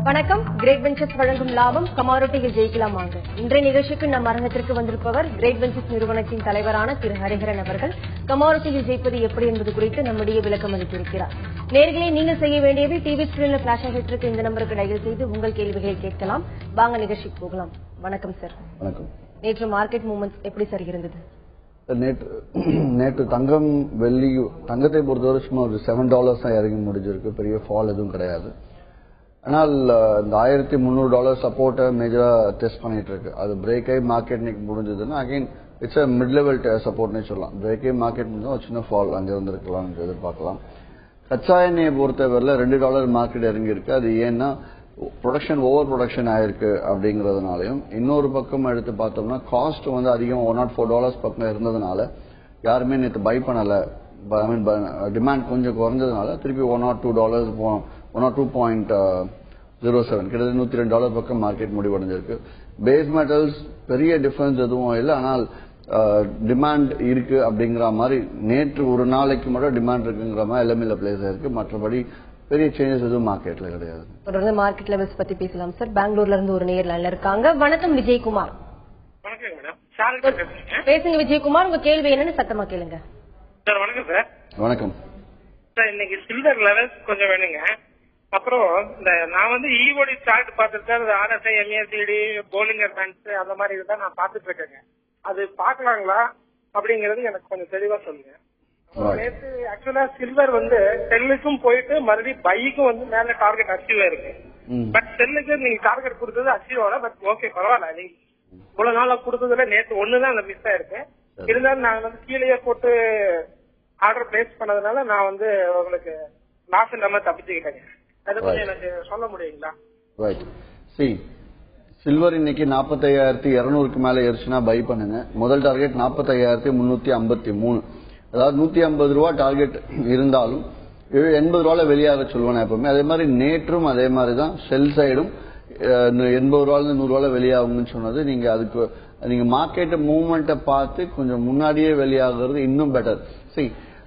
வணக்கம். Great ventures வழங்கும் லாபம் கமாரோட்டியில் ஜெயிக்கலாம் வாங்க. இன்றைய நிகழ்ச்சிக்கு நம் அரங்கத்திற்கு வந்திருப்பவர் கிரேட் வெஞ்சர்ஸ் நிறுவனத்தின் தலைவரான திரு ஹரிஹரன் அவர்கள். கமாரோட்டியில் ஜெயிப்பது எப்படி என்பது குறித்து நம்முடைய விளக்கம் அளித்திருக்கிறார். நேர்களை நீங்கள் செய்ய வேண்டியது டிவி ஸ்கிரீன்ல பிளாஷ் ஆகிட்டு இந்த நம்பருக்கு டயல் செய்து உங்கள் கேள்விகளை கேட்கலாம். வாங்க நிகழ்ச்சிக்கு போகலாம். வணக்கம் சார். வணக்கம். நேற்று மார்க்கெட் மூவ்மெண்ட்ஸ் எப்படி சார் இருந்தது? நேற்று தங்கம் வெள்ளி தங்கத்தை பொறுத்தவரை சும்மா ஒரு $7 தான் இறங்கி முடிஞ்சிருக்கு. பெரிய ஃபால் எதுவும் கிடையாது. ஆனால் இந்த $1300 சப்போர்ட்டை மேஜரா டெஸ்ட் பண்ணிட்டு இருக்கு. அது பிரேக் ஆகி மார்க்கெட் நிக் முடிஞ்சதுன்னா again it's a mid level சப்போர்ட்னே சொல்லலாம். பிரேக் ஆகி மார்க்கெட் முடிஞ்சா ஒரு சின்ன ஃபால் அங்கே இருந்திருக்கலாம் எதிர்பார்க்கலாம். கச்சா எண்ணெயை பொறுத்தவரையில் $2 மார்க்கெட் இறங்கி இருக்கு. அது ஏன்னா ஓவர் ப்ரொடக்ஷன் ஆயிருக்கு அப்படிங்கறதுனாலையும், இன்னொரு பக்கம் எடுத்து பார்த்தோம்னா காஸ்ட் வந்து அதிகம் $104 பக்கம் இருந்ததுனால யாருமே நேற்று பை பண்ணல. டிமாண்ட் கொஞ்சம் குறைஞ்சதுனால திருப்பி $102 102.07 கிட்டத்தட்ட $102 பக்கம் மார்க்கெட் முடிவடைஞ்சிருக்கு. பேஸ் மெட்டல்ஸ் பெரிய டிஃபரன்ஸ் எதுவும் இல்லை. ஆனால் டிமாண்ட் இருக்கு அப்படிங்கிற மாதிரி நேற்று ஒரு நாளைக்கு மட்டும் டிமாண்ட் இருக்குங்கிற மாதிரி எல்லாமே பிளேஸ் ஆயிருக்கு. மற்றபடி பெரிய சேஞ்சஸ் எதுவும் மார்க்கெட்ல கிடையாது. தொடர்ந்து மார்க்கெட் லெவல்ஸ் பத்தி பேசலாம் சார். பெங்களூர்ல இருந்து ஒரு நேர்ல இருக்காங்க. வணக்கம் விஜயகுமார். வணக்கம் மேடம். பேசுங்க விஜயகுமார், உங்க கேள்வி என்னன்னு சத்தமா கேளுங்க. சார் வணக்கம் சார். வணக்கம் சார், இன்னைக்கு சில்வர் லெவல்ஸ் கொஞ்சம் வேணுங்க. அப்புறம் இந்த நான் வந்து ஈஓடி சார்ட் பார்த்துருக்கேன். RSI, MACD, போலிங்கர் பேண்ட்ஸ் அந்த மாதிரி தான் நான் பார்த்துட்டு இருக்கேங்க. அது பாக்கலாங்களா அப்படிங்கறது எனக்கு கொஞ்சம் தெளிவா சொல்லுங்க. நேற்று ஆக்சுவலா சில்வர் வந்து செல்லுக்கும் போயிட்டு மறுபடியும் பைக்கும் வந்து மேல டார்கெட் அச்சீவ் ஆயிருக்கு. பட் செல்லுக்கு நீங்க டார்கெட் கொடுத்தது அச்சீவ் ஆகல. பட் ஓகே, பரவாயில்ல. நீங்க இவ்வளவு நாளா கொடுத்ததுல நேற்று ஒண்ணுதான் அந்த மிஸ் ஆயிருக்கு. இருந்தாலும் நாங்க வந்து கீழே போட்டு ஆர்டர் பிளேஸ் பண்ணதுனால நான் வந்து உங்களுக்கு லாஸ் இல்லாம தப்பிச்சுக்கிட்டேங்க. அது கொஞ்சம் எனக்கு சொல்ல முடியுங்களா? சில்வர் இன்னைக்கு 45,200க்கு மேல ஏறிச்சுன்னா பை பண்ணுங்க. முதல் டார்கெட் 45,353. அதாவது $150 டார்கெட் இருந்தாலும் $80 வெளியாக சொல்லுவேன் எப்பவுமே. அதே மாதிரி நேற்றும் அதே மாதிரி தான் செல் சைடும் $80 $100 வெளியாகும்னு சொன்னது. நீங்க அதுக்கு நீங்க மார்க்கெட் மூவ்மெண்ட்டை பார்த்து கொஞ்சம் முன்னாடியே வெளியாகிறது இன்னும் பெட்டர்.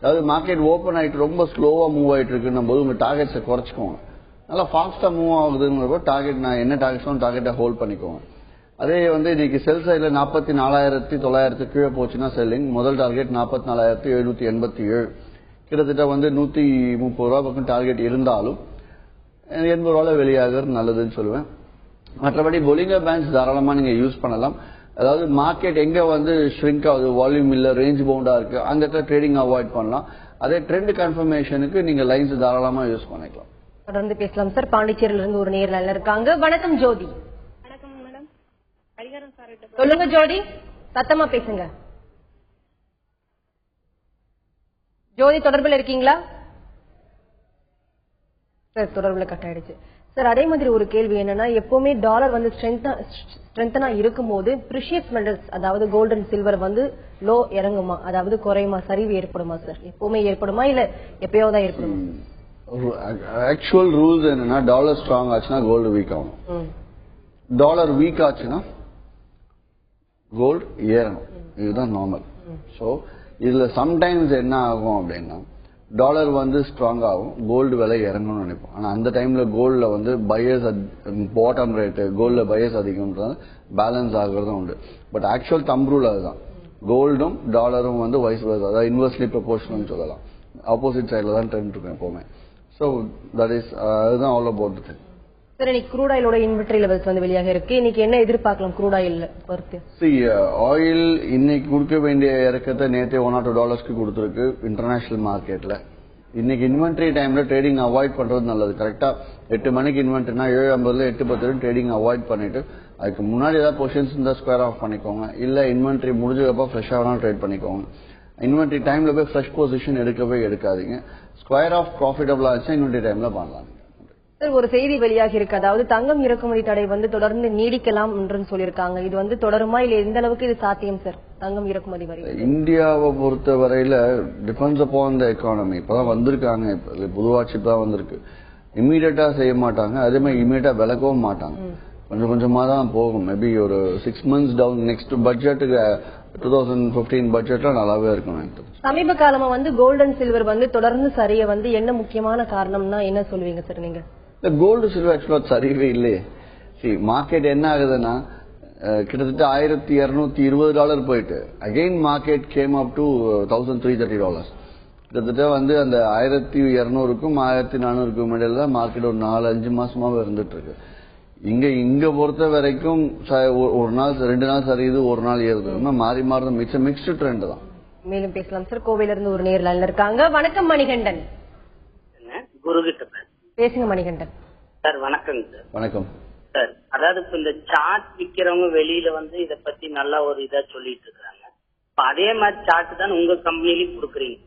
அதாவது மார்க்கெட் ஓபன் ஆயிட்டு ரொம்ப ஸ்லோவா மூவ் ஆயிட்டு இருக்குன்னும் போது உங்க டார்கெட்ஸை குறைச்சிக்கோங்க. நல்லா ஃபாஸ்டா மூவ் ஆகுதுங்கிறப்போ டார்கெட் நான் என்ன டார்கெட் டார்கெட்டை ஹோல்ட் பண்ணிக்கோங்க. அதே வந்து இன்னைக்கு செல் சைட்ல 44,900 கீழே போச்சுன்னா செல்லிங். முதல் டார்கெட் 44,787. கிட்டத்தட்ட வந்து $130 பக்கம் டார்கெட் இருந்தாலும் $80 வெளியாகிறது நல்லதுன்னு சொல்லுவேன். மற்றபடி பொலிங்கர் பேண்ட்ஸ் தாராளமா நீங்க யூஸ் பண்ணலாம். அதாவது மார்க்கெட் எங்க வந்து ஷ்ரிங்க் ஆகுது, வால்யூம் இல்ல, ரேஞ்ச் பவுண்டா இருக்கு, அந்த இடத்துல ட்ரேடிங் அவாய்ட் பண்ணலாம். அதே ட்ரெண்ட் கன்ஃபர்மேஷனுக்கு நீங்க லைன்ஸ் தாராளமா யூஸ் பண்ணிக்கலாம். தொடர்ந்து பேசலாம் சார். பாண்டிச்சேரியில இருந்து ஒரு நேர்ல இருக்காங்க. வணக்கம் ஜோதி. வணக்கம் மேடம். ஹரிஹரன் சார் சொல்லுங்க ஜோதி, சத்தமா பேசுங்க. ஜோதி தொடர்புல இருக்கீங்களா சார்? தொடர்புல கட் ஆயிடுச்சு சார். அதே மாதிரி ஒரு கேள்வி என்னன்னா, எப்பவுமே டாலர் வந்து ஸ்ட்ரென்த்தனா இருக்கும் போது பிரிஷியஸ் மெட்டல்ஸ் அதாவது கோல்டு அண்ட் சில்வர் வந்து லோ இறங்குமா, அதாவது குறையுமா, சரிவு ஏற்படுமா சார்? எப்பவுமே ஏற்படுமா இல்ல எப்பயாவதான் ஏற்படுமா? ஆக்சுவல் ரூல்ஸ் என்னன்னா, டாலர் ஸ்ட்ராங் ஆச்சுன்னா கோல்டு வீக் ஆகும், டாலர் வீக் ஆச்சுன்னா கோல்டு ஏறணும். இதுதான் நார்மல். சோ இதுல சம்டைம்ஸ் என்ன ஆகும் அப்படின்னா, டாலர் வந்து ஸ்ட்ராங் ஆகும், கோல்டு விலை இறங்கணும்னு நினைப்போம். ஆனா அந்த டைம்ல கோல்ட்ல வந்து பையர்ஸ் பாட்டம் ரேட்டு, கோல்ட்ல பையர்ஸ் அதிகம்ன்றது பேலன்ஸ் ஆகுறதும் உண்டு. பட் ஆக்சுவல் தம் ரூல் அதுதான். கோல்டும் டாலரும் வந்து வைஸ் வர்சா, அதாவது இன்வெர்ஸ்லி ப்ரொபோர்ஷனல் சொல்லலாம். ஆப்போசிட் சைட்ல தான் ட்ரெண்ட் இருக்கும் எப்பவுமே. சோ தட் இஸ் அதுதான் all about the thing. Sir, இன்னைக்கு க்ரூட் ஆயிலோட இன்வென்டரி லெவல்ஸ் வந்து வெளியாக இருக்கு. இன்னைக்கு என்ன எதிர்பார்க்கலாம் க்ரூட் ஆயில்ல பொறுத்து? ஆயில் இன்னைக்கு கொடுக்க வேண்டிய இறக்கத்தை நேற்றே $102 கொடுத்துருக்கு இன்டர்நேஷனல் மார்க்கெட்ல. இன்னைக்கு இன்வென்டரி டைம்ல ட்ரேடிங் அவாய்ட் பண்றது நல்லது. கரெக்டா 8 மணிக்கு இன்வென்டரினா 7:50 8:10 ட்ரேடிங் அவாய்ட் பண்ணிட்டு அதுக்கு முன்னாடி ஏதாவது பொசிஷன்ஸ் இருந்தா ஸ்கொயர் ஆஃப் பண்ணிக்கோங்க. இல்ல இன்வென்டரி முடிஞ்சப்போ ஃப்ரெஷ்ஷா வேணாலும் ட்ரேட் பண்ணிக்கோங்க. இன்வென்டரி டைம்ல போய் ஃப்ரெஷ் பொசிஷன் எடுக்கவே எடுக்காதீங்க. ஸ்கொயர் ஆஃப் ப்ராஃபிட்டபிளா இருந்துச்சுன்னா இன்வென்டரி டைம்ல பண்ணலாம். சார், ஒரு செய்தி வெளியாகி இருக்கு. அதாவது தங்கம் இறக்குமதி தடை வந்து தொடர்ந்து நீடிக்கலாம் என்று சொல்லியிருக்காங்க. இது வந்து தொடருமா இல்ல எந்த அளவுக்கு இது சாத்தியம் சார்? தங்கம் இறக்குமதி வரை இந்தியாவை பொறுத்த வரையில டிபெண்ட்ஸ் அப்பான் த எக்கானமி. இப்பதான் வந்திருக்காங்க, புதுவாட்சி இப்பதான் வந்திருக்கு. இம்மீடியட்டா செய்ய மாட்டாங்க, அதே மாதிரி இம்மீடியட்டா விலக்கவும் மாட்டாங்க. கொஞ்சம் கொஞ்சமா தான் போகும். மேபி ஒரு 6 months டவுன். நெக்ஸ்ட் பட்ஜெட்டுக்கு 2015 பட்ஜெட்ல நல்லாவே இருக்கும். சமீப காலமா வந்து கோல்டு அண்ட் சில்வர் வந்து தொடர்ந்து சரிய வந்து என்ன முக்கியமான காரணம்னா என்ன சொல்லுவீங்க சார் நீங்க? இந்த கோல்டு சில்வர் ஆக்சுவலா சரிவே இல்லையே. மார்க்கெட் என்ன ஆகுதுன்னா கிட்டத்தட்ட $1220 போயிட்டு again market came up to $1330. கிட்டத்தட்ட வந்து அந்த 1200க்கும் 1400க்கும் இடையில தான் மார்க்கெட் ஒரு 4-5 மாசமாவே இருந்துட்டு இருக்கு. இங்க பொறுத்த வரைக்கும் ஒரு நாள் 2 நாள் சரியுது, ஒரு நாள் ஏறுது. மாறி மாறி மிக்ஸ்டு ட்ரெண்ட் தான். மேலும் பேசலாம் சார். கோவையில இருந்து ஒரு நேர்ல இருக்காங்க. வணக்கம் மணிகண்டன். பேசுங்க மணிகண்டன் சார். வணக்கம் சார். வணக்கம் சார். அதாவது இப்ப இந்த சார்ட் விக்கிறவங்க வெளியில வந்து இத பத்தி நல்லா ஒரு இதா சொல்லிட்டு இருக்காங்க. அதே மாதிரி சார்ட் தான் உங்க கம்பெனிலயும் கொடுக்குறீங்க.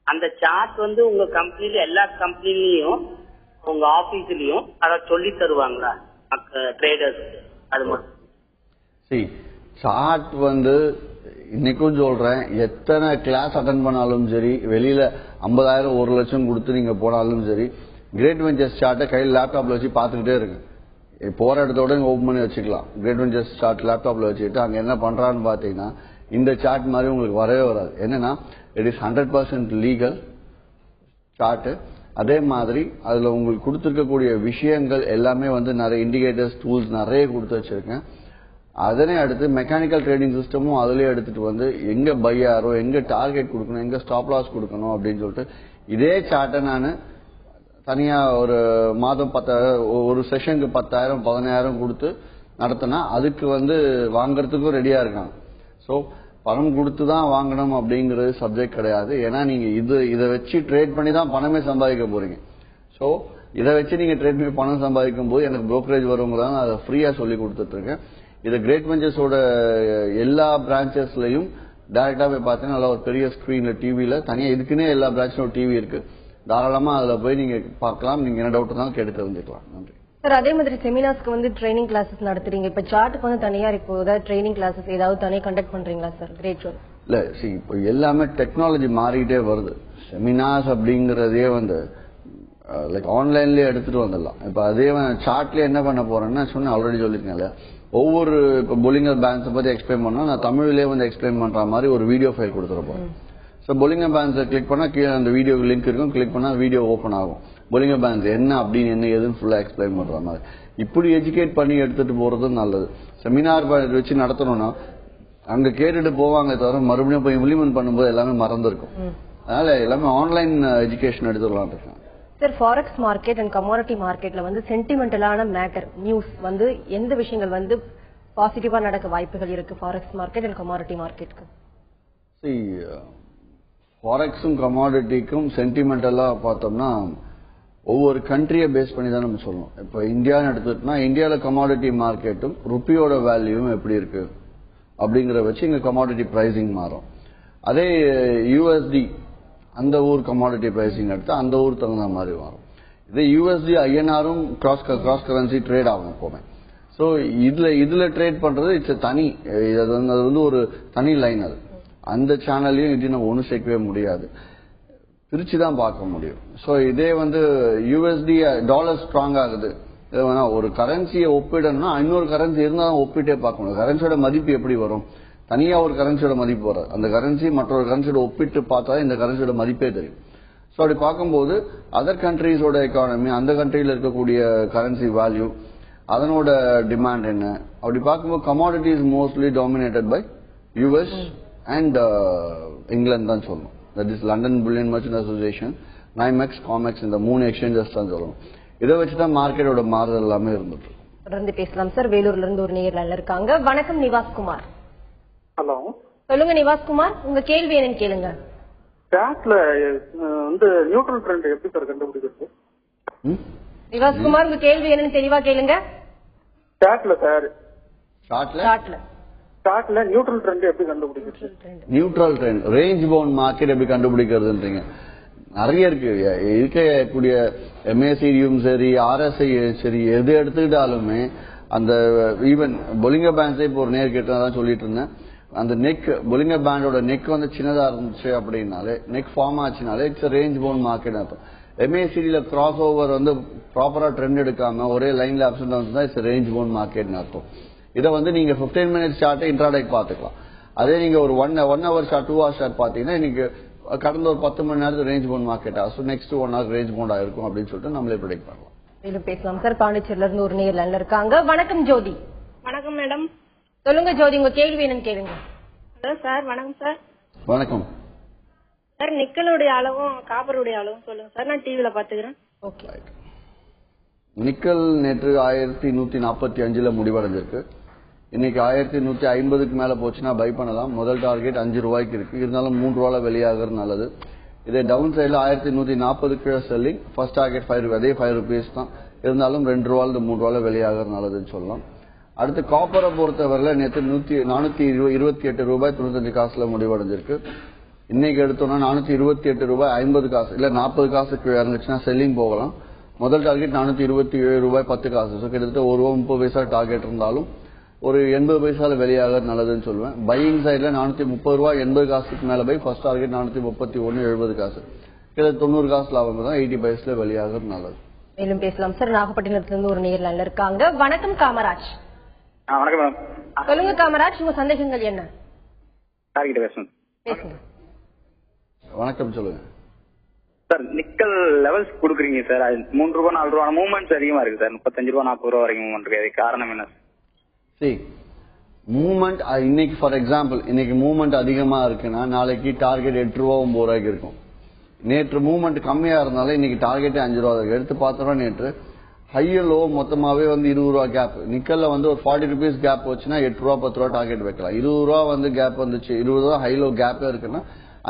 அந்த சார்ட் வந்து உங்க கம்பெனில எல்லா கம்பெனிலயும் உங்க ஆபீஸ்லயும் அத சொல்லி தருவாங்களா ட்ரேடர்ஸ்? அது மட்டும் சார்ட் வந்து இன்னைக்கும் சொல்றேன், எத்தனை கிளாஸ் அட்டன் பண்ணாலும் சரி, வெளியில 50,000 1 லட்சம் கொடுத்து நீங்க போனாலும் சரி, கிரேட் வெஞ்சர்ஸ் சார்ட்டை கையில் லேப்டாப்ல வச்சு பார்த்துக்கிட்டே இருக்கு. போற இடத்தோட ஓபன் பண்ணி வச்சுக்கலாம். கிரேட் வெஞ்சர்ஸ் சார்ட் லேப்டாப்ல வச்சுக்கிட்டு அங்க என்ன பண்றான்னு பாத்தீங்கன்னா இந்த சார்ட் மாதிரி உங்களுக்கு வரவே வராது. என்னன்னா இட் இஸ் 100% லீகல் சார்ட். அதே மாதிரி அதுல உங்களுக்கு கொடுத்திருக்கக்கூடிய விஷயங்கள் எல்லாமே வந்து நிறைய இண்டிகேட்டர்ஸ் டூல்ஸ் நிறைய கொடுத்து வச்சிருக்கேன். அதனை அடுத்து மெக்கானிக்கல் ட்ரேடிங் சிஸ்டமும் அதுலயே எடுத்துட்டு வந்து எங்க பை ஆரோ, எங்க டார்கெட் கொடுக்கணும், எங்க ஸ்டாப் லாஸ் கொடுக்கணும் அப்படின்னு சொல்லிட்டு இதே சார்ட்டை நான் தனியா ஒரு மாதம் 10,000 ஒரு செஷனுக்கு 10,000 15,000 கொடுத்து நடத்தினா அதுக்கு வந்து வாங்கறதுக்கும் ரெடியா இருக்காங்க. ஸோ பணம் கொடுத்து தான் வாங்கணும் அப்படிங்கிறது சப்ஜெக்ட் கிடையாது. ஏன்னா நீங்க இதை வச்சு ட்ரேட் பண்ணி தான் பணமே சம்பாதிக்க போறீங்க. ஸோ இதை வச்சு நீங்க ட்ரேட் பண்ணி பணம் சம்பாதிக்கும் போது எனக்கு புரோக்கரேஜ் வருவங்க தான் அதை ஃப்ரீயா சொல்லி கொடுத்துட்டு இருக்கேன். இது கிரேட் வெஞ்சர்ஸோட எல்லா பிரான்ச்சஸ்லயும் டைரக்டா போய் பார்த்தீங்கன்னா நல்லா ஒரு பெரிய ஸ்கிரீன்ல டிவில தனியா இதுக்குன்னே எல்லா பிரான்ச்லயும் டிவி இருக்கு. தாராளமா அதுல போய் நீங்க பார்க்கலாம். நீங்க என்ன டவுட் இருந்தாலும் கேட்டு தெரிஞ்சுக்கலாம். நன்றி சார். அதே மாதிரி செமினார்ஸ்க்கு வந்து ட்ரைனிங் கிளாஸஸ் நடத்துறீங்க. இப்ப சார்ட்டுக்கு வந்து தனியா இப்போ ஏதாவது ட்ரைனிங் கிளாஸஸ் ஏதாவது தனியா கண்டக்ட் பண்றீங்களா சார்? கிரேட் ஜோன் இல்ல இப்போ எல்லாமே டெக்னாலஜி மாறிட்டே வருது. செமினார்ஸ் அப்படிங்கறதே வந்து லைக் ஆன்லைன்லயே எடுத்துட்டு வந்துடலாம். இப்ப அதே சார்ட்லயே என்ன பண்ண போறேன்னா சொன்ன ஆல்ரெடி சொல்லிருக்கேன்ல, ஒவ்வொரு இப்போ பொலிங்கர் பேண்ட்ஸை பத்தி எக்ஸ்பிளைன் பண்ணா நான் தமிழ்லயே வந்து எக்ஸ்பிளைன் பண்ற மாதிரி ஒரு வீடியோ ஃபைல் கொடுத்துட போறேன். ஸோ பொலிங்கர் பேண்ட்ஸை கிளிக் பண்ணா கீழே அந்த வீடியோ லிங்க் இருக்கும். கிளிக் பண்ணா வீடியோ ஓப்பன் ஆகும். பொலிங்கர் பேண்ட்ஸ் என்ன அப்படின்னு என்ன ஏதுன்னு ஃபுல்லா எக்ஸ்பிளைன் பண்ற மாதிரி இப்படி எஜுகேட் பண்ணி எடுத்துட்டு போறதும் நல்லது. செமினார் வச்சு நடத்தணும்னா அங்க கேட்டுட்டு போவாங்க தவிர மறுபடியும் போய் இம்ப்ளிமெண்ட் பண்ணும்போது எல்லாமே மறந்துருக்கும். அதனால எல்லாமே ஆன்லைன் எஜுகேஷன் எடுத்துடலாம் இருக்கேன். Sir, forex market and commodity மார்க்கெட்ல வந்து சென்டிமெண்டலான மேட்டர் நியூஸ் வந்து எந்த விஷயங்கள் வந்து பாசிட்டிவா நடக்க வாய்ப்புகள் இருக்கு ஃபாரெக்ஸ் மார்க்கெட் அண்ட் கமாடிட்டி மார்க்கெட்டுக்கு? ஃபாரெக்ஸும் கமாடிட்டிக்கும் சென்டிமெண்டலா பார்த்தோம்னா ஒவ்வொரு கண்ட்ரியை பேஸ் பண்ணி தான் நம்ம சொல்லணும். இப்போ இந்தியான்னு எடுத்துட்டோம்னா இந்தியாவில கமாடிட்டி மார்க்கெட்டும் ருப்பியோட வேல்யூவும் எப்படி இருக்கு அப்படிங்கிற வச்சு இங்க கமாடிட்டி பிரைசிங் மாறும். அதே யூஎஸ்டி அந்த ஊர் கமாடிட்டி பிரைசிங் எடுத்து அந்த ஊர் தகுந்த மாதிரி மாறும். இதே யூஎஸ்டி ஐஎன்ஆரும் கிராஸ் கரன்சி ட்ரேட் ஆகும் எப்பவுமே. ஸோ இதுல ட்ரேட் பண்றது இட்ஸ் தனி, அது வந்து ஒரு தனி லைன். அது அந்த சேனல்லையும் இது நம்ம ஒன்றும் சேர்க்கவே முடியாது, பிரிச்சு தான் பார்க்க முடியும். ஸோ இதே வந்து யூஎஸ்டி டாலர் ஸ்ட்ராங் ஆகுது, ஒரு கரன்சியை ஒப்பிடணும்னா இன்னொரு கரன்சி இருந்தாலும் ஒப்பிட்டே பார்க்க முடியும். கரன்சியோட மதிப்பு எப்படி வரும்? தனியா ஒரு கரன்சியோட மதிப்பு வராது. அந்த கரன்சி மற்றொரு கரன்சியோட ஒப்பிட்டு பார்த்தா இந்த கரன்சியோட மதிப்பே தெரியும். ஸோ அப்படி பார்க்கும்போது அதர் கண்ட்ரீஸோட எக்கானமி, அந்த கண்ட்ரியில் இருக்கக்கூடிய கரன்சி வேல்யூ, அதனோட டிமாண்ட் என்ன, அப்படி பார்க்கும்போது commodity is mostly dominated by US and England தான் சொல்லணும். That is London bullion merchant association, NYMEX, COMEX, இந்த 3 எக்ஸ்சேஞ்சஸ் தான் சொல்லணும். இதை வச்சுதான் மார்க்கெட்டோட மாறுதல் எல்லாமே இருந்துட்டு. தொடர்ந்து பேசலாம் சார். வேலூர்ல இருந்து ஒரு நேயர் இருக்காங்க. வணக்கம் நிவாஸ்குமார். ஹலோ, சொல்லுங்க நிவாஸ்குமார், உங்க கேள்வி என்னன்னு கேளுங்க. சார்ட்ல வந்து நியூட்ரல் ட்ரெண்ட் எப்படி சார் கண்டுபிடிக்கிறது? நிவாஸ்குமார், உங்க கேள்வி என்னன்னு தெளிவா கேளுங்க. சார்ட்ல சார், சார்ட்ல நியூட்ரல் ட்ரெண்ட் எப்படி கண்டுபிடிக்கிறது? Neutral trend, range bound market எப்படி கண்டுபிடிக்கிறதுன்றீங்க? நிறைய இருக்கு. இருக்கக்கூடிய எம்ஏசிடியும் சரி, ஆர்எஸ்ஐ சரி, எது எடுத்துக்கிட்டாலுமே அந்த ஈவன் பொலிங்கர் பேண்ட்ஸே இப்போ ஒரு நேர் கேட்டதான் சொல்லிட்டு இருந்தேன். அந்த நெக், பொலிங்கர் பேண்டோட நெக் வந்து சின்னதா இருந்துச்சு அப்படின்னாலே, நெக் ஃபார்ம் ஆச்சுனாலே இட்ஸ் ரேஞ்ச் பவுண்ட் மார்க்கெட் அர்த்தம். எம்ஏசிடியில கிராஸ் ஓவர் வந்து ப்ராப்பரா ட்ரெண்ட் எடுக்காம ஒரே லைன்ல அப்சன் டவுன் தான் இட்ஸ் ரேஞ்ச் பவுண்ட் மார்க்கெட்னு அர்த்தம். இதை வந்து நீங்க 15 மினிட்ஸ் சார்ட் இன்ட்ராடேக்கு பாத்துக்கலாம். அதே நீங்க ஒரு 1 ஹவர் சார்ட் 2 ஹவர் சார்ட் பாத்தீங்கன்னா இன்னைக்கு கடந்த ஒரு 10 மணி நேரத்துக்கு ரேஞ்ச் பவுண்ட் மார்க்கெட் ஆகும். நெக்ஸ்ட் 1 ஹவர் ரேஞ்ச் பவுண்ட் ஆயிருக்கும் அப்படின்னு சொல்லிட்டு நம்மளே ப்ரெடிக்ட் பண்ணலாம். மேலும் பேசலாம் சார். பாண்டிச்சேரியில இருந்து ஒரு நேர் லைன்ல இருக்காங்க. வணக்கம் ஜோதி. வணக்கம் மேடம். சொல்லுங்க ஜோதி, உங்க கேள்வி என்னன்னு கேளுங்க. ஹலோ சார், வணக்கம் சார். வணக்கம் சார், நிக்கலுடைய அளவும் காப்பருடைய அளவும் சொல்லுங்க சார், நான் டிவில பாத்துக்கிறேன். ஓகே. நிக்கல் நேற்று 1145 முடிவடைஞ்சிருக்கு. இன்னைக்கு 1150க்கு மேல போச்சுன்னா பை பண்ணலாம். முதல் டார்கெட் 5 ரூபாய்க்கு இருக்கு. இருந்தாலும் 3 ரூபாய் வெளியாகிறது நல்லது. இதே டவுன் சைட்ல 1140 கீழே செல்லிங். ஃபர்ஸ்ட் டார்கெட் 5 அதே 5 ரூபீஸ் தான். இருந்தாலும் 2 ரூபாய் 3 ரூபாய் வெளியாகிறது நல்லதுன்னு சொல்லலாம். அடுத்து காப்பரை பொறுத்தவரையில நேற்று 428 ரூபாய் 95 காசுல முடிவடைஞ்சிருக்கு. இன்னைக்கு எடுத்தோம்னா 428 ரூபாய் 50 காசு இல்ல 40 காசுக்கு இறங்குச்சுன்னா செல்லிங் போகலாம். முதல் டார்கெட் 427 ரூபாய் 10 காசு. கிட்டத்தட்ட 1 ரூபாய் 30 பைசா டார்கெட் இருந்தாலும் ஒரு 80 பைசால வெளியாக நல்லதுன்னு சொல்லுவேன். பையிங் சைட்ல 430 ரூபாய் 80 காசுக்கு மேல பை. ஃபர்ஸ்ட் டார்கெட் 431 70 காசு. கிட்டத்தட்ட 90 காசு லாபம் தான். 80 பைசா வெளியாக நல்லது. மேலும் பேசலாம் சார். நாகப்பட்டினத்துல இருந்து ஒரு நேர் லைன்ல இருக்காங்க. வணக்கம் காமராஜ். வணக்கம் மேடம். சொல்லுங்க காமராஜ், உங்க சந்தேகங்கள் என்ன? சார்கிட்ட பேசுங்க. பேசுங்க. வணக்கம், சொல்லுங்க சார். நிக்கல் லெவல்ஸ் கொடுக்குறீங்க சார், அது 3 ரூபாய் 4 ரூபாய் மூவ்மெண்ட்ஸ் அதிகமா இருக்கு சார். 35 ரூபாய் 40 ரூபாய் வரைக்கும் மூவ்மெண்ட் இருக்கு. அதுக்கு காரணம் என்ன? மூவ்மெண்ட் இன்னைக்கு ஃபார் எக்ஸாம்பிள் இன்னைக்கு மூவ்மெண்ட் அதிகமா இருக்குன்னா நாளைக்கு டார்கெட் 8 ரூபா 9 ரூபாய்க்கு இருக்கும். நேற்று மூவ்மெண்ட் கம்மியா இருந்தாலும் இன்னைக்கு டார்கெட் 5 ரூபா இருக்கு. எடுத்து பார்த்தோம்னா நேற்று ஹை லோ மொத்தமாவே 20 ரூபா கேப். நிக்கல்ல ஒரு 40 ருபீஸ் கேப் வச்சுன்னா 8 ரூபா 10 ரூபா டார்கெட் வைக்கலாம். 20 ரூபா கேப் வந்துச்சு. 20 ரூபா ஹை லோ கேப்பே இருக்குன்னா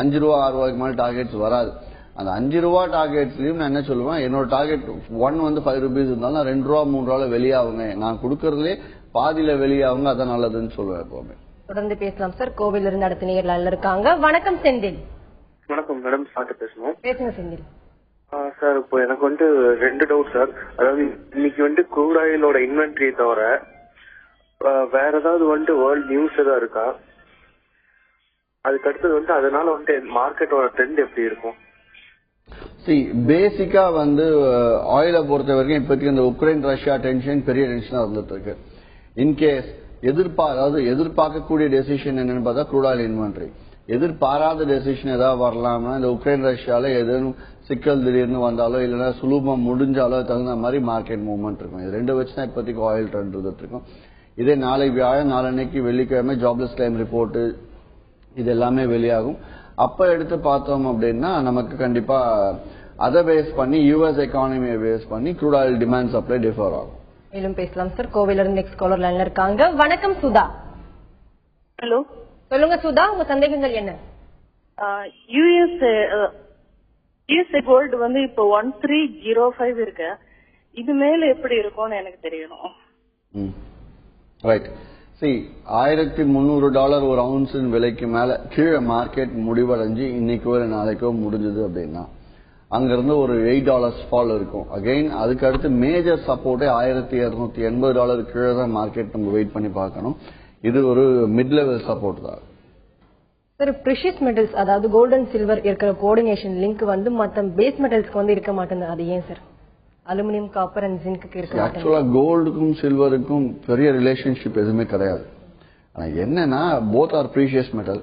5 ரூபா 6 ரூபாய்க்கு மேல டார்கெட்ஸ் வராது. அந்த 5 ரூபா டார்கெட்ஸ்லயும் நான் என்ன சொல்லுவேன், என்னோட டார்கெட் 1 5 ருபீஸ் இருந்தாலும் 2 ரூபா 3 ரூபாய் வெளியாகுங்க. நான் கொடுக்கறதுலே பாதியில வெளியாகுங்க, அதான் நல்லதுன்னு சொல்லுவேன் எப்பவுமே. தொடர்ந்து பேசலாம் சார். கோவில இருந்து அடுத்த நேர் லைன்ல இருக்காங்க. வணக்கம் செந்தில். வணக்கம் மேடம், சார்ட்ட பேசணும். பேசுங்க செந்தில். சார், இப்போ எனக்கு 2 டவுட் சார். அதாவது இன்னைக்கு க்ரூட் ஆயிலோட இன்வென்ட்ரி தவிர வேற ஏதாவது வேர்ல்ட் நியூஸ் ஏதாவது இருக்கா? அதுக்கு அடுத்தது அதனால மார்க்கெட்டோட ட்ரெண்ட் எப்படி இருக்கும்? பேசிக்கா ஆயிலை பொறுத்த வரைக்கும் இப்போதைக்கு இந்த உக்ரைன் ரஷ்யா டென்ஷன் பெரிய டென்ஷனா இருந்துட்டு இருக்கு. இன்கேஸ் எதிர்பார்க்கக்கூடிய டெசிஷன் என்னன்னு பார்த்தா க்ரூட் ஆயில் இன்வென்ட்ரி. எதிர்பாராத டெசிஷன் ஏதாவது வரலாம்னா இந்த உக்ரைன் ரஷ்யால எதுவும் சிக்கல் திடீர்னு வந்தாலோ இல்லைன்னா சுலூபம் முடிஞ்சாலோ தகுந்த மாதிரி மார்க்கெட் மூவ்மெண்ட் இருக்கும். இது ரெண்டு வச்சு தான் இப்போதைக்கு ஆயில் ட்ரெண்ட் இருந்துட்டு இருக்கும். இதே நாளை வியாழன் நாளன்னைக்கு வெள்ளிக்கிழமை ஜாப்லெஸ் கிளைம் ரிப்போர்ட் இது எல்லாமே வெளியாகும். அப்ப எடுத்து பார்த்தோம் அப்படின்னா நமக்கு கண்டிப்பா அதை பேஸ் பண்ணி யூஎஸ் எக்கானமியை பேஸ் பண்ணி crude oil demand supply differ ஆகும். மேலும் பேசலாம் சார். கோவில இருந்து நெக்ஸ்ட் காலர் லைன்ல இருக்காங்க. வணக்கம் சுதா. ஹலோ, சொல்லுங்க சுதா, உங்க சந்தேகங்கள் என்ன? யுஎஸ்ஏ கோல்டு இப்போ 1305 இருக்கு. இது மேல எப்படி இருக்கும்னு எனக்கு தெரியணும். ரைட். $1,300 ஒரு அவுன்ஸின் விலைக்கு மேல கீழே மார்க்கெட் முடிவடைஞ்சு இன்னைக்கோ இல்லை நாளைக்கோ முடிஞ்சது அப்படின்னா அங்கிருந்து ஒரு $8 ஃபால் இருக்கும். அகைன் அதுக்கு அடுத்து மேஜர் சப்போர்ட்டே $1,280 கீழே தான் மார்க்கெட் நம்ம வெயிட் பண்ணி பார்க்கணும். இது ஒரு மிட் லெவல் சப்போர்ட் தான். சார், பிரிஷியஸ் மெட்டல்ஸ் அதாவது கோல்டு அண்ட் சில்வர் இருக்கிற கோஆர்டினேஷன் லிங்க் மற்ற பேஸ் மெட்டல்ஸ்க்கு இருக்க மாட்டேங்குது. அது ஏன் sir? Aluminium, copper and zinc இருக்க ஆக்சுவலா கோல்டுக்கும் சில்வருக்கும் பெரிய ரிலேஷன்ஷிப் எதுவுமே கிடையாது. ஆனா என்னன்னா both are precious metal.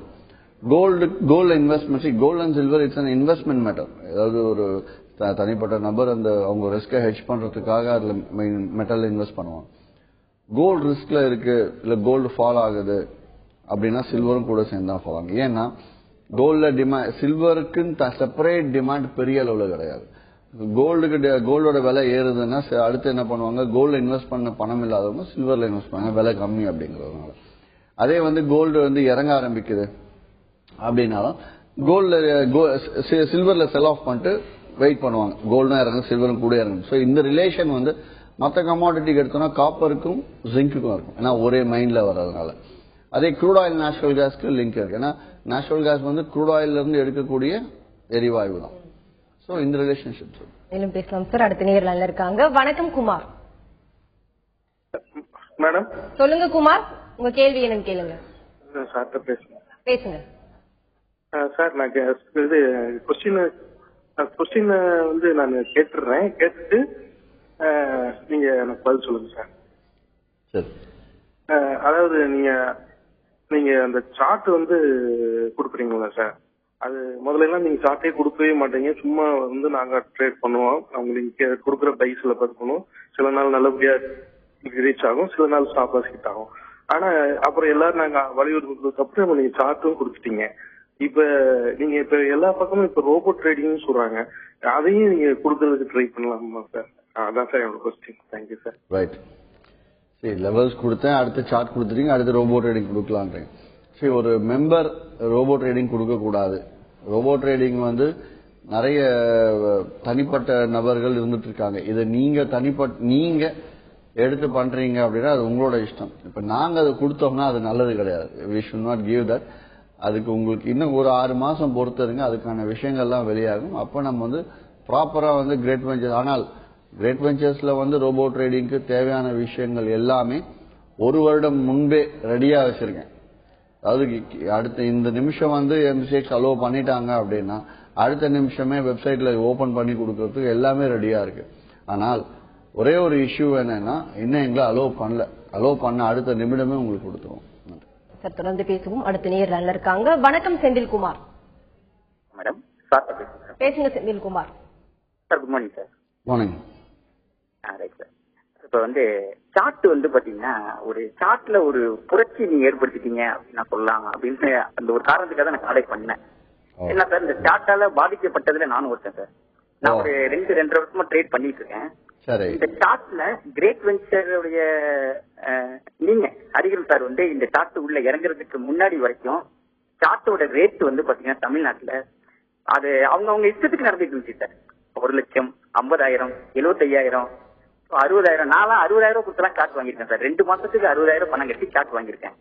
Gold investment, gold and silver it's an investment metal. ஏதாவது ஒரு தனிப்பட்ட நபர் அவங்க ரிஸ்கை ஹெட்ஜ் பண்றதுக்காக அதுல மெட்டல் இன்வெஸ்ட் பண்ணுவாங்க. கோல்டு ரிஸ்க்ல இருக்கு இல்ல கோல்டு ஃபால் ஆகுது அப்படின்னா சில்வரும் கூட சேர்ந்து தான் ஃபால் ஆகும். ஏன்னா கோல்ட்ல டிமாண்ட், சில்வருக்கு செப்பரேட் டிமாண்ட் பெரிய அளவுல கிடையாது. கோல்டோட விலை ஏறுதுன்னா அடுத்து என்ன பண்ணுவாங்க, கோல்டு இன்வெஸ்ட் பண்ண பணம் இல்லாதவங்க சில்வர்ல இன்வெஸ்ட் பண்ணுவாங்க, விலை கம்மி அப்படிங்கறதுனால. அதே கோல்டு இறங்க ஆரம்பிக்குது அப்படின்னாலும் சில்வர்ல செல் ஆஃப் பண்ணிட்டு வெயிட் பண்ணுவாங்க. கோல்டும் இறங்க சில்வரும் கூட இறங்கும். ஸோ இந்த ரிலேஷன் மற்ற கமாடிட்டிக்கு எடுத்தோம்னா காப்பருக்கும் ஜிங்க்குக்கும் இருக்கும். ஏன்னா ஒரே மைண்ட்ல வர்றதுனால. அதே க்ரூட் ஆயில் நேச்சுரல் கேஸ்க்கு லிங்க் இருக்கு. ஏன்னா நேச்சுரல் கேஸ் க்ரூட் ஆயில இருந்து எடுக்கக்கூடிய எரிவாயு தான். சோ இந்த ரிலேஷன்ஷிப். மேலும் பேசலாம் சார். அடுத்த நேர் லைன்ல இருக்காங்க. வணக்கம் குமார். மேடம், சொல்லுங்க குமார், உங்க கேள்வி என்னன்னு கேளுங்க. சார்ட்ட பேசுங்க. சார், நான் இது கொஸ்டின் நான் கேட்டுறேன். கேட்டுட்டு நீங்க எனக்கு பதில் சொல்லுங்க சார். சரி. அதாவது நீங்க அந்த சார்ட் கொடுக்குறீங்களா சார்? அது முதல்ல எல்லாம் நீங்க சார்ட்டே கொடுக்கவே மாட்டீங்க, சும்மா வந்து நாங்க ட்ரேட் பண்ணுவோம், அவங்க நீங்க கொடுக்குற பைஸ்ல பார்க்கணும், சில நாள் நல்லபடியா ரீச் ஆகும், சில நாள் ஸ்டாப் லாஸ் ஹிட் ஆகும். ஆனா அப்புறம் எல்லாரும் நாங்க வலியுறுத்ததுக்கு அப்புறம் நீங்க சார்ட்டும் கொடுத்துட்டீங்க. இப்ப நீங்க இப்ப எல்லா பக்கமும் இப்ப ரோபோ ட்ரேடிங் சொல்றாங்க, அதையும் நீங்க கொடுக்கறதுக்கு ட்ரை பண்ணலாமா சார்? அதான் சார் என்னோட கொஸ்டின். Thank you sir. ரைட். சரி, லெவல்ஸ் கொடுத்தேன், அடுத்த சார்ட் கொடுத்துட்டீங்க, அடுத்து ரோபோ ட்ரேடிங் கொடுக்கலான்றீங்க. சரி, ஒரு மெம்பர் ரோபோ ட்ரேடிங் கொடுக்க கூடாது. ரோபோ ட்ரேடிங் வந்து நிறைய தனிப்பட்ட நபர்கள் இருந்துட்டு இருக்காங்க. இதை நீங்க எடுத்து பண்றீங்க அப்படின்னா அது உங்களோட இஷ்டம். இப்ப நாங்க அதை கொடுத்தோம்னா அது நல்லது கிடையாது. we should not give that. அதுக்கு உங்களுக்கு இன்னும் ஒரு 6 மாசம் பொறுத்தருங்க, அதுக்கான விஷயங்கள்லாம் வெளியாகும். அப்ப நம்ம வந்து ப்ராப்பரா வந்து கிரேட் வெஞ்சர்ஸ், ஆனால் கிரேட் வெஞ்சர்ஸ்ல வந்து ரோபோ ட்ரேடிங்க்கு தேவையான விஷயங்கள் எல்லாமே 1 வருடம் முன்பே ரெடியா வச்சிருக்கேன். அதாவது அடுத்த இந்த நிமிஷம் வந்து MCX அலோவ் பண்ணிட்டாங்க அப்படின்னா அடுத்த நிமிஷமே வெப்சைட்ல ஓபன் பண்ணி கொடுக்கறதுக்கு எல்லாமே ரெடியா இருக்கு. ஆனால் ஒரே ஒரு இஷ்யூ என்னன்னா, இன்னும் எங்களை அலோவ் பண்ண அடுத்த நிமிடமே உங்களுக்கு கொடுத்துருவோம். சார், தொடர்ந்து பேசுவோம். அடுத்த நேயர் இருக்காங்க. வணக்கம் செந்தில்குமார். மேடம் பேசுங்க Senthilkumar. Sir, good morning sir. Morning. Right sir. இப்ப வந்து சார்ட் வந்து பாத்தீங்கன்னா, ஒரு சார்ட்ல ஒரு புரட்சி நீங்க ஏற்படுத்திட்டீங்க அப்படின்னு நான் சொல்லலாம் அப்படின்னு அந்த ஒரு காரணத்துக்காக நான் காலை பண்ணேன். என்ன சார், இந்த சார்ட்டால பாதிக்கப்பட்டதுல நானும் ஒருத்தன் சார். நான் ஒரு 2.5 வருஷமா ட்ரேட் பண்ணிட்டு இருக்கேன். இந்த சார்ட்ல கிரேட் வெஞ்சருடைய நீங்க ஹரிகரன் சார் வந்து இந்த சார்ட் உள்ள இறங்குறதுக்கு முன்னாடி வரைக்கும் சார்ட்டோட ரேட் வந்து பாத்தீங்கன்னா தமிழ்நாட்டுல அது அவங்க இஷ்டத்துக்கு நடந்துட்டு இருந்துச்சு சார். 1 லட்சம், 50,000, 75,000, 60,000. நான் 60,000 கொடுத்தலாம் சார்ட் வாங்கியிருக்கேன் சார். 2 மாசத்துக்கு 60,000 பணம் கட்டி சார்ட் வாங்கியிருக்கேன்.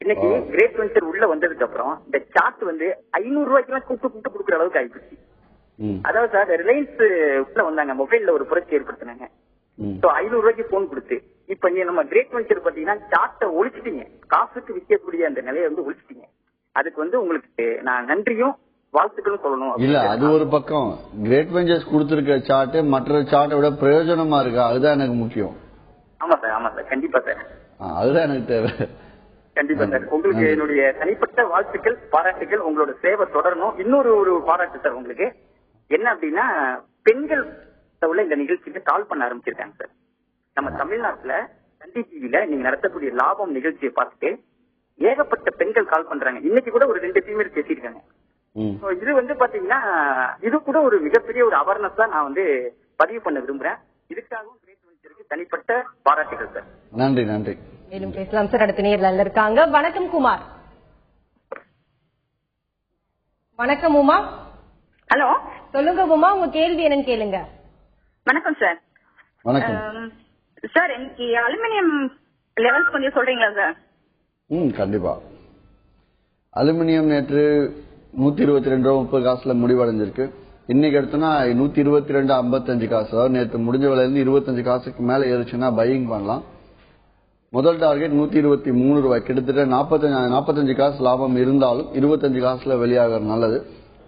இன்னைக்கு கிரேட் வெஞ்சர் உள்ள வந்ததுக்கு அப்புறம் இந்த சார்ட் வந்து 500 ரூபாய்க்கு கூப்பிட்டு கொடுக்குற அளவுக்கு ஆயிடுச்சு. அதாவது சார், ரிலையன்ஸ் உள்ள வந்தாங்க, மொபைல்ல ஒரு புரட்சி ஏற்படுத்தினாங்க. 500 ரூபாய்க்கு போன் கொடுத்து இப்ப நீ நம்ம கிரேட் வெஞ்சர் பாத்தீங்கன்னா சார்ட்டை ஒழிச்சிட்டீங்க, காசுக்கு விற்கக்கூடிய அந்த நிலையை வந்து ஒழிச்சிட்டீங்க. அதுக்கு வந்து உங்களுக்கு நான் நன்றியும் வாழ்த்துக்களும் சொல்லணும். இல்ல, அது ஒரு பக்கம். கிரேட் வெஞ்சர்ஸ் கொடுத்திருக்க சார்ட் மற்ற சார்ட்டை விட பிரயோஜனமா இருக்கா, அதுதான் எனக்கு முக்கியம். ஆமா சார், கண்டிப்பா சார், அதுதான் எனக்கு தேவை. கண்டிப்பா சார். உங்களுக்கு என்னுடைய தனிப்பட்ட வாழ்த்துக்கள், பாராட்டுகள். உங்களோட சேவை தொடரணும். இன்னொரு பாராட்டு சார் உங்களுக்கு என்ன அப்படின்னா, பெண்கள் உள்ள இந்த நிகழ்ச்சிக்கு கால் பண்ண ஆரம்பிச்சிருக்காங்க சார். நம்ம தமிழ்நாட்டுல சன் டிவில நீங்க நடத்தக்கூடிய லாபம் நிகழ்ச்சியை பார்த்துட்டு ஏகப்பட்ட பெண்கள் கால் பண்றாங்க. இன்னைக்கு கூட ஒரு 2 ஃபீமேல் பேசியிருக்காங்க. இது வந்து பாத்தீங்கன்னா இது கூட ஒரு மிகப்பெரிய ஒரு அவேர்னஸ் தான் நான் வந்து பதிவு பண்ண விரும்புறேன். இதுக்காகவும் கிரேட் வெஞ்சருக்கு தனிப்பட்ட பாராட்டுகள் சார். நன்றி. மேலும் பேசலாம் சார். அடுத்த நேயர் இருக்காங்க. வணக்கம் குமார். வணக்கம் உமா. ஹலோ, சொல்லுங்க உமா, உங்க கேள்வி என்னன்னு கேளுங்க. வணக்கம் சார். வணக்கம் சார், இன்னைக்கு அலுமினியம் லெவல்ஸ் கொஞ்சம் சொல்றீங்களா சார்? கண்டிப்பா. அலுமினியம் நேற்று 122.30 காசுல முடிவடைஞ்சிருக்கு. இன்னைக்கு எடுத்தோம்னா 122.55 காசு. அதாவது நேற்று முடிஞ்ச விலையில இருந்து 25 காசுக்கு மேல ஏறிச்சுன்னா பையிங் பண்ணலாம். முதல் டார்கெட் 123 ரூபாய், கிட்டத்தட்ட 45 காசு லாபம் இருந்தாலும் 25 காசுல வெளியாக நல்லது.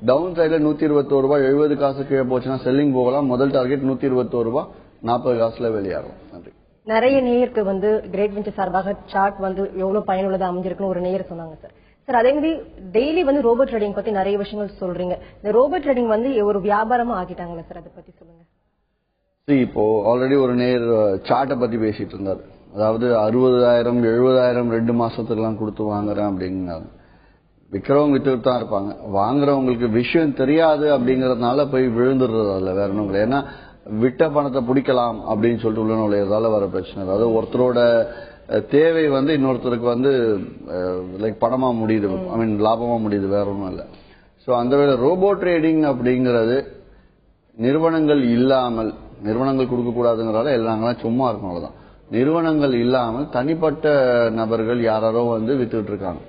டவுன் சைட்ல 121 ரூபாய் 70 காசு கீழே போச்சுன்னா செல்லிங் போகலாம். முதல் டார்கெட் 121 ரூபாய் 40 காசுல வெளியாகும். நன்றி. நிறைய நேயருக்கு வந்து கிரேட் வெஞ்சர் சார்பாக சார்ட் வந்து எவ்வளவு பயனுள்ளதா அமைஞ்சிருக்குன்னு ஒரு நேயர் சொன்னாங்க சார். சார், அதே மாதிரி டெய்லி வந்து ரோபோ ட்ரேடிங் பத்தி நிறைய விஷயங்கள் சொல்றீங்க. இந்த ரோபோ ட்ரேடிங் வந்து ஒரு வியாபாரமா ஆக்கிட்டாங்களா சார், அதை பத்தி சொல்லுங்க. இப்போ ஆல்ரெடி ஒரு நேர் சார்ட்டை பத்தி பேசிட்டு இருந்தாரு. அதாவது 60,000 70,000 2 மாசத்துக்குலாம் கொடுத்து வாங்குறேன் அப்படிங்கிறாங்க. விற்கிறவங்க வித்துட்டு தான் இருப்பாங்க. வாங்குறவங்களுக்கு விஷயம் தெரியாது அப்படிங்கறதுனால போய் விழுந்துடுறது அதுல, வேற ஒன்றும் கிடையாது. ஏன்னா விட்ட பணத்தை பிடிக்கலாம் அப்படின்னு சொல்லிட்டு உள்ள நுழையறதால வர பிரச்சனை. அதாவது ஒருத்தரோட தேவை வந்து இன்னொருத்தருக்கு வந்து லைக் பணமா முடியுது, ஐ மீன் லாபமா முடியுது, வேற ஒன்றும் இல்லை. ஸோ அந்த வேலை ரோபோ ட்ரேடிங் அப்படிங்கிறது நிறுவனங்கள் கொடுக்க கூடாதுங்கிறதால எல்லாங்களாம் சும்மா இருக்கும், அவ்வளவுதான். நிறுவனங்கள் இல்லாமல் தனிப்பட்ட நபர்கள் யாரோ வந்து வித்துட்டு இருக்காங்க.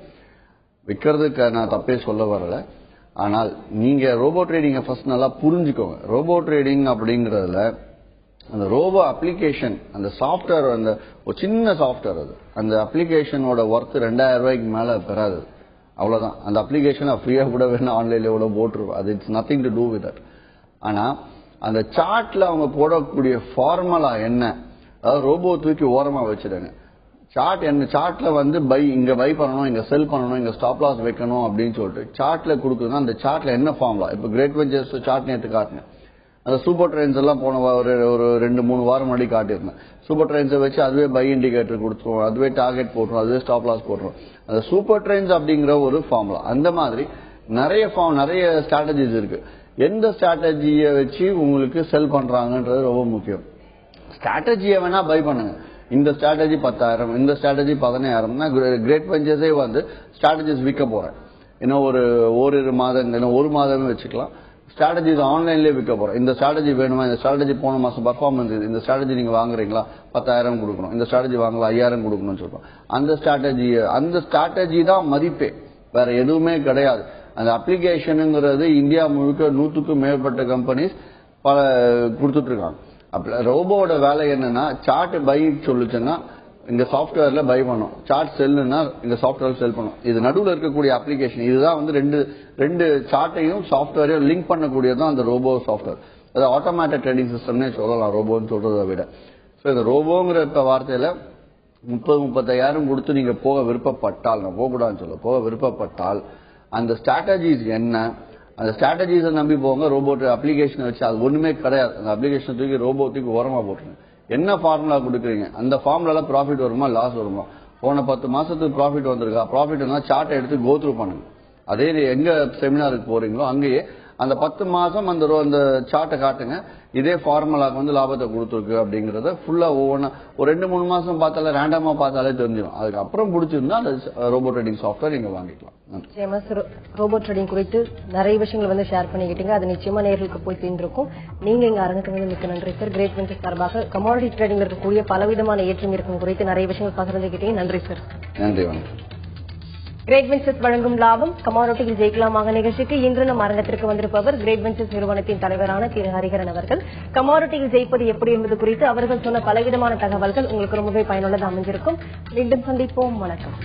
விற்கிறதுக்கு நான் தப்பே சொல்ல வரல. ஆனால் நீங்க ரோபோ ட்ரேடிங்கை ஃபர்ஸ்ட் நல்லா புரிஞ்சுக்கோங்க. ரோபோ ட்ரேடிங் அப்படிங்கறதுல அந்த ரோபோ அப்ளிகேஷன், அந்த சாஃப்ட்வேர், அந்த ஒரு சின்ன சாஃப்ட்வேர், அது அந்த அப்ளிகேஷனோட ஒர்த் 2,000 ரூபாய்க்கு மேல பெறாது, அவ்வளவுதான். அந்த அப்ளிகேஷனை ஃப்ரீயா கூட வேணும் ஆன்லைன்ல எவ்வளவு போட்டுருவோம், அது it's nothing to do with that. ஆனா அந்த சார்ட்ல அவங்க போடக்கூடிய ஃபார்முலா என்ன, அதாவது ரோபோ தூக்கி ஓரமா வச்சிடுங்க. சார்ட்ல வந்து இங்க பை பண்ணணும், இங்க செல் பண்ணணும், இங்க ஸ்டாப் லாஸ் வைக்கணும் அப்படின்னு சொல்லிட்டு சார்ட்ல கொடுக்குதுன்னா அந்த சார்ட்ல என்ன ஃபார்முலா, இப்ப கிரேட் வெஞ்சர்ஸ் சார்ட் நேற்று காட்டினேன், அந்த சூப்பர் ட்ரெயின்ஸ் எல்லாம் போன ஒரு 2-3 வாரம் முன்னாடி காட்டியிருந்தேன். சூப்பர் ட்ரெயின்ஸை வச்சு அதுவே பை இண்டிகேட்டர் கொடுத்துருவோம், அதுவே டார்கெட் போட்டுரும், அதுவே ஸ்டாப் லாஸ் போட்டுரும். அந்த சூப்பர் ட்ரெயின்ஸ் அப்படிங்கிற ஒரு ஃபார்முலா. அந்த மாதிரி நிறைய ஸ்ட்ராட்டஜிஸ் இருக்கு. எந்த ஸ்ட்ராட்டஜியை வச்சு உங்களுக்கு செல் பண்றாங்கன்றது ரொம்ப முக்கியம். ஸ்ட்ராட்டஜியை வேணா பை பண்ணுங்க. இந்த ஸ்ட்ராட்டஜி 10,000, இந்த ஸ்ட்ராட்டஜி 15,000. கிரேட் வெஞ்சர்ஸே வந்து ஸ்ட்ராட்டஜிஸ் விற்க போறேன். இன்னும் ஒரு மாதம், ஒரு மாதமே வச்சுக்கலாம். ஸ்ட்ராட்டஜிஸ் ஆன்லைன்லேயே விற்க போறோம். இந்த ஸ்ட்ராட்டஜி வேணுமா, இந்த ஸ்ட்ராட்டஜி போன மாசம் பர்ஃபார்மன்ஸ் இது, இந்த ஸ்ட்ராட்டஜி நீங்க வாங்குறீங்களா 10,000 கொடுக்கணும், இந்த ஸ்ட்ராட்டஜி வாங்கலாம் 5,000 கொடுக்கணும்னு சொல்றோம். அந்த ஸ்ட்ராட்டஜி தான் மதிப்பே, வேற எதுவுமே கிடையாது. அந்த அப்ளிகேஷனுங்கிறது இந்தியா முழுக்க 100க்கும் மேற்பட்ட கம்பெனிஸ் பல கொடுத்துட்டு இருக்காங்க. ரோபோட வேலை என்னன்னா, சார்ட் பை சொல்லுச்சுன்னா இந்த சாஃப்ட்வேர்ல பை பண்ணும், சார்ட் செல்லுன்னா இந்த சாஃப்ட்வேர் செல் பண்ணும். இது நடுவில் இருக்கக்கூடிய அப்ளிகேஷன். இதுதான் வந்து ரெண்டு சார்ட்டையும் சாஃப்ட்வேரையும் லிங்க் பண்ணக்கூடியதான் அந்த ரோபோ சாஃப்ட்வேர். அது ஆட்டோமேட்டிக் ட்ரேடிங் சிஸ்டம்னே சொல்லலாம் ரோபோன்னு சொல்றதை விட. ஸோ இந்த ரோபோங்கிற வார்த்தையில 30-35,000 கொடுத்து நீங்க போக விருப்பப்பட்டால், நான் போகக்கூடாதுன்னு சொல்ல, போக விருப்பப்பட்டால் அந்த ஸ்ட்ராட்டஜிஸ் என்ன, அந்த ஸ்ட்ராட்டஜிஸை நம்பி போங்க. ரோபோட் அப்ளிகேஷனை வச்சு அது ஒண்ணுமே கிடையாது. அந்த அப்ளிகேஷன் தூக்கி ரோபோட்டுக்கு ஓரமா போட்டுருங்க. என்ன ஃபார்முலா கொடுக்குறீங்க, அந்த ஃபார்முலால ப்ராஃபிட் வருமா லாஸ் வருமா, போன 10 மாசத்துக்கு ப்ராஃபிட் வந்திருக்கா, ப்ராஃபிட் வந்தா சார்ட்டை எடுத்து கோத்ரூ பண்ணுங்க. அதே எங்க செமினாருக்கு போறீங்களோ அங்கேயே அந்த 10 மாசம் அந்த சார்ட்டை காட்டுங்க. இதே ஃபார்முலாக்கு வந்து லாபத்தை கொடுத்துருக்கு அப்படிங்கறத ஃபுல்லா ஒவ்வொன்றா ஒரு 2-3 மாசம் பார்த்தாலே, ரேண்டமா பார்த்தாலே தெரிஞ்சிடும். அதுக்கப்புறம் பிடிச்சிருந்தா அந்த ரோபோ ட்ரேடிங் சாஃப்ட்வேர் நீங்க வாங்கிக்கலாம். நிச்சயமா ரோபோ ட்ரேடிங் குறித்து நிறைய விஷயங்கள் வந்து ஷேர் பண்ணிக்கிட்டீங்க. அது நிச்சயமா நேர்களுக்கு போய் சேர்ந்திருக்கும். நீங்க இங்க அரங்கத்துக்கு மிக்க நன்றி சார். கிரேட் வெஞ்சர்ஸ் சார்பாக கமாடிட்டி ட்ரேடிங்ல இருக்கக்கூடிய பலவிதமான ஏற்றம் இருக்கும் குறித்து நிறைய விஷயங்கள் பகிர்ந்துக்கிட்டீங்க. நன்றி சார். நன்றி, வணக்கம். கிரேட் வெஞ்சர்ஸ் வழங்கும் லாபம் கமாடிட்டியில் ஜெயிக்கலாமாக நிகழ்ச்சிக்கு இன்று நம் அரங்கத்திற்கு வந்திருப்பவர் கிரேட் வெஞ்சர்ஸ் நிறுவனத்தின் தலைவரான திரு ஹரிஹரன் அவர்கள். கமாடிட்டியில் ஜெயிப்பது எப்படி என்பது குறித்து அவர்கள் சொன்ன பலவிதமான தகவல்கள் உங்களுக்கு ரொம்பவே பயனுள்ளதாக அமைஞ்சிருக்கும். மீண்டும் சந்திப்போம். வணக்கம்.